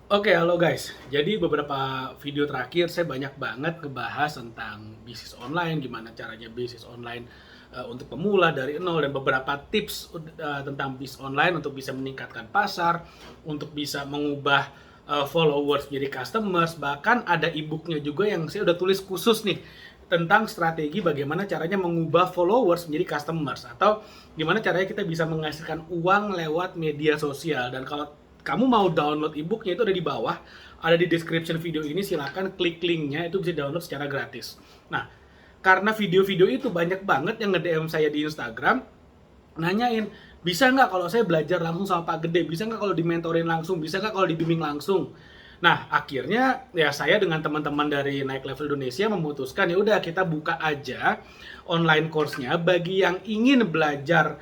Oke, halo guys. Jadi beberapa video terakhir saya banyak banget ngebahas tentang bisnis online, gimana caranya bisnis online untuk pemula dari nol dan beberapa tips tentang bisnis online untuk bisa meningkatkan pasar, untuk bisa mengubah followers jadi customers, bahkan ada e-booknya juga yang saya udah tulis khusus nih tentang strategi bagaimana caranya mengubah followers menjadi customers atau gimana caranya kita bisa menghasilkan uang lewat media sosial. Dan kalau kamu mau download e-booknya itu ada di bawah, ada di description video ini, silahkan klik linknya, itu bisa download secara gratis. Nah, karena video-video itu banyak banget yang nge-DM saya di Instagram, nanyain, bisa nggak kalau saya belajar langsung sama Pak Gede, bisa nggak kalau dimentorin langsung, bisa nggak kalau dibimbing langsung. Nah, akhirnya ya saya dengan teman-teman dari Naik Level Indonesia memutuskan ya udah kita buka aja online course-nya bagi yang ingin belajar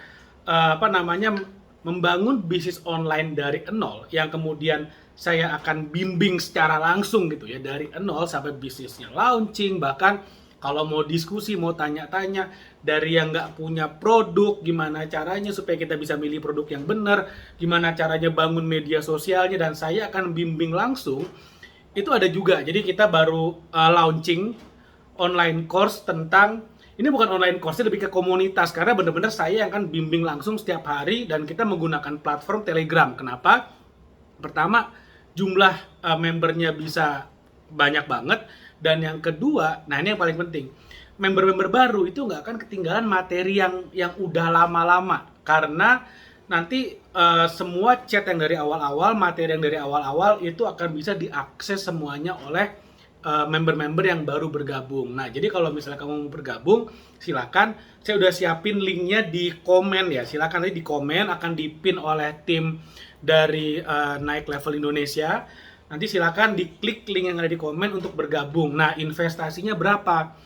membangun bisnis online dari nol, yang kemudian saya akan bimbing secara langsung gitu ya dari nol sampai bisnisnya launching, bahkan kalau mau diskusi, mau tanya-tanya dari yang nggak punya produk, gimana caranya supaya kita bisa milih produk yang benar, gimana caranya bangun media sosialnya, dan saya akan bimbing langsung. Itu ada juga. Jadi kita baru launching online course tentang, ini bukan online course, lebih ke komunitas karena benar-benar saya yang akan bimbing langsung setiap hari dan kita menggunakan platform Telegram. Kenapa? Pertama, jumlah membernya bisa banyak banget, dan yang kedua, nah ini yang paling penting, member-member baru itu nggak akan ketinggalan materi yang udah lama-lama karena nanti semua chat yang dari awal-awal, materi yang dari awal-awal itu akan bisa diakses semuanya oleh member-member yang baru bergabung. Nah, jadi kalau misalnya kamu mau bergabung, silakan. Saya udah siapin linknya di komen ya. Silakan nanti di komen, akan dipin oleh tim dari Naik Level Indonesia. Nanti silakan diklik link yang ada di komen untuk bergabung. Nah, investasinya berapa?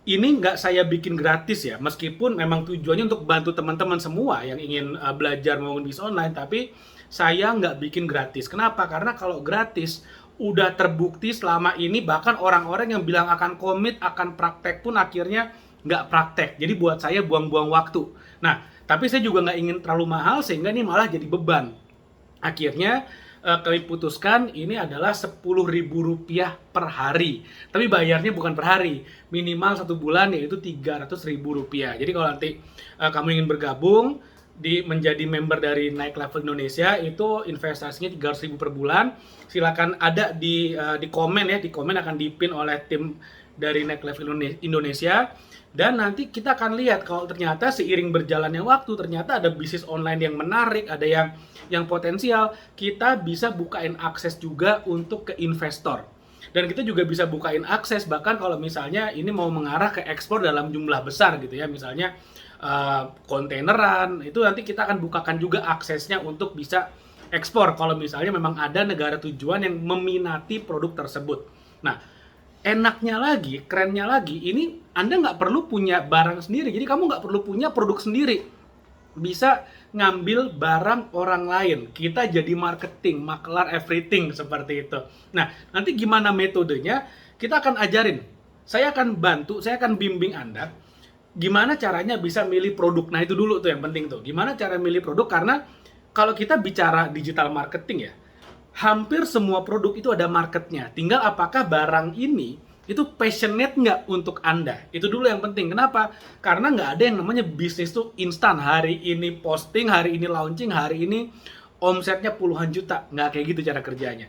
Ini nggak saya bikin gratis ya, meskipun memang tujuannya untuk bantu teman-teman semua yang ingin belajar membangun bisnis online, tapi saya nggak bikin gratis. Kenapa? Karena kalau gratis, udah terbukti selama ini, bahkan orang-orang yang bilang akan komit, akan praktek pun akhirnya nggak praktek. Jadi buat saya buang-buang waktu. Nah, tapi saya juga nggak ingin terlalu mahal, sehingga ini malah jadi beban. Akhirnya kami putuskan ini adalah Rp10.000 per hari. Tapi bayarnya bukan per hari, minimal 1 bulan yaitu Rp300.000. Jadi kalau nanti kamu ingin bergabung menjadi member dari Naik Level Indonesia, itu investasinya 300.000 per bulan. Silakan ada di komen ya, di komen akan dipin oleh tim dari Naik Level Indonesia. Dan nanti kita akan lihat kalau ternyata seiring berjalannya waktu, ternyata ada bisnis online yang menarik, ada yang potensial, kita bisa bukain akses juga untuk ke investor. Dan kita juga bisa bukain akses bahkan kalau misalnya ini mau mengarah ke ekspor dalam jumlah besar gitu ya, misalnya kontaineran, itu nanti kita akan bukakan juga aksesnya untuk bisa ekspor kalau misalnya memang ada negara tujuan yang meminati produk tersebut. Nah, enaknya lagi, kerennya lagi, ini Anda nggak perlu punya barang sendiri, jadi kamu nggak perlu punya produk sendiri. Bisa ngambil barang orang lain. Kita jadi marketing, maklar everything, seperti itu. Nah, nanti gimana metodenya? Kita akan ajarin. Saya akan bantu, saya akan bimbing Anda gimana caranya bisa milih produk. Nah, itu dulu tuh yang penting tuh. Gimana cara milih produk, karena kalau kita bicara digital marketing ya, hampir semua produk itu ada marketnya. Tinggal apakah barang ini itu passionate nggak untuk Anda. Itu dulu yang penting. Kenapa? Karena nggak ada yang namanya bisnis tuh instan. Hari ini posting, hari ini launching, hari ini omsetnya puluhan juta. Nggak kayak gitu cara kerjanya.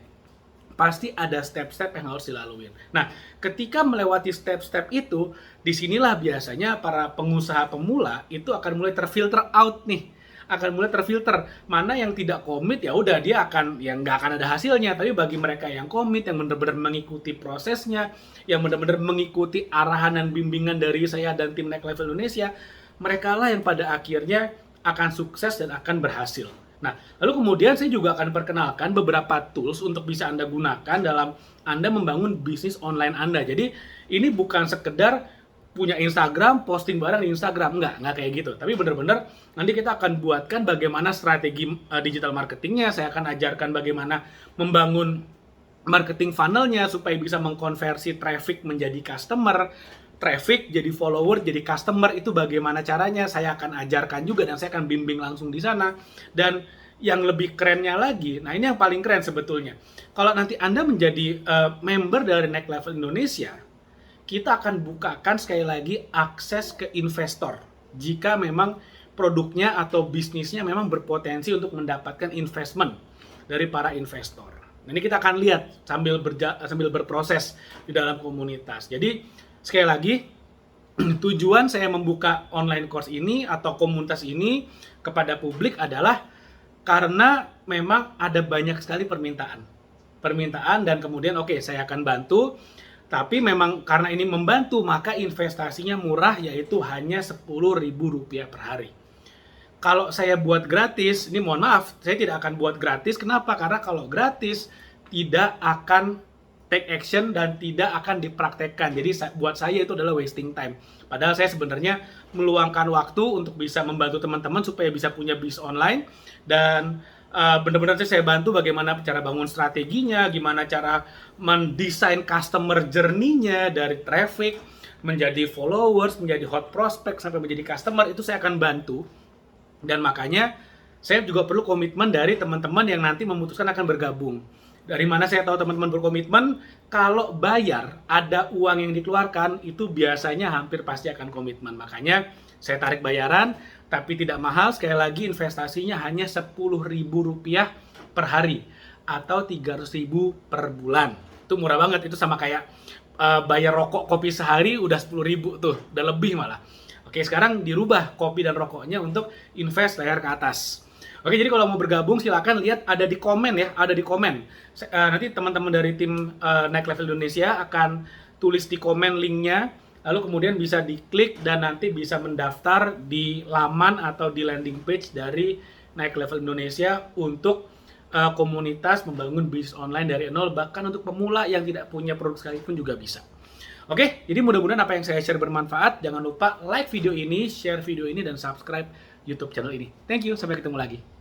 Pasti ada step-step yang harus dilaluin. Nah, ketika melewati step-step itu, disinilah biasanya para pengusaha pemula itu akan mulai terfilter out nih, akan mulai terfilter mana yang tidak komit, ya udah dia akan, yang nggak akan ada hasilnya. Tapi bagi mereka yang komit, yang benar-benar mengikuti prosesnya, yang benar-benar mengikuti arahan dan bimbingan dari saya dan tim Next Level Indonesia, mereka lah yang pada akhirnya akan sukses dan akan berhasil. Nah, lalu kemudian saya juga akan perkenalkan beberapa tools untuk bisa Anda gunakan dalam Anda membangun bisnis online Anda. Jadi, ini bukan sekedar punya Instagram, posting barang di Instagram. Nggak kayak gitu. Tapi benar-benar nanti kita akan buatkan bagaimana strategi digital marketingnya. Saya akan ajarkan bagaimana membangun marketing funnelnya supaya bisa mengkonversi traffic menjadi customer, traffic jadi follower, jadi customer. Itu bagaimana caranya, saya akan ajarkan juga dan saya akan bimbing langsung di sana. Dan yang lebih kerennya lagi, nah ini yang paling keren sebetulnya. Kalau nanti Anda menjadi member dari Next Level Indonesia, kita akan bukakan sekali lagi akses ke investor. Jika memang produknya atau bisnisnya memang berpotensi untuk mendapatkan investment dari para investor. Nah, ini kita akan lihat sambil berproses di dalam komunitas. Jadi sekali lagi, tujuan saya membuka online course ini atau komunitas ini kepada publik adalah karena memang ada banyak sekali permintaan dan kemudian saya akan bantu. Tapi memang karena ini membantu, maka investasinya murah, yaitu hanya Rp10.000 per hari. Kalau saya buat gratis, ini mohon maaf, saya tidak akan buat gratis. Kenapa? Karena kalau gratis, tidak akan take action dan tidak akan dipraktekkan. Jadi buat saya itu adalah wasting time. Padahal saya sebenarnya meluangkan waktu untuk bisa membantu teman-teman supaya bisa punya bisnis online. Dan benar-benar saya bantu bagaimana cara bangun strateginya, gimana cara mendesain customer journey-nya dari traffic, menjadi followers, menjadi hot prospect, sampai menjadi customer, itu saya akan bantu. Dan makanya saya juga perlu komitmen dari teman-teman yang nanti memutuskan akan bergabung. Dari mana saya tahu teman-teman berkomitmen? Kalau bayar, ada uang yang dikeluarkan, itu biasanya hampir pasti akan komitmen. Makanya saya tarik bayaran, tapi tidak mahal. Sekali lagi, investasinya hanya Rp10.000 per hari atau Rp300.000 per bulan. Itu murah banget. Itu sama kayak bayar rokok kopi sehari udah 10.000 tuh, udah lebih malah. Oke, sekarang dirubah kopi dan rokoknya untuk invest layar ke atas. Oke, jadi kalau mau bergabung silakan lihat ada di komen ya, ada di komen. Nanti teman-teman dari tim Next Level Indonesia akan tulis di komen linknya, lalu kemudian bisa diklik dan nanti bisa mendaftar di laman atau di landing page dari Next Level Indonesia untuk komunitas membangun bisnis online dari nol, bahkan untuk pemula yang tidak punya produk sekalipun juga bisa. Oke, jadi mudah-mudahan apa yang saya share bermanfaat. Jangan lupa like video ini, share video ini, dan subscribe YouTube channel ini. Thank you, sampai ketemu lagi.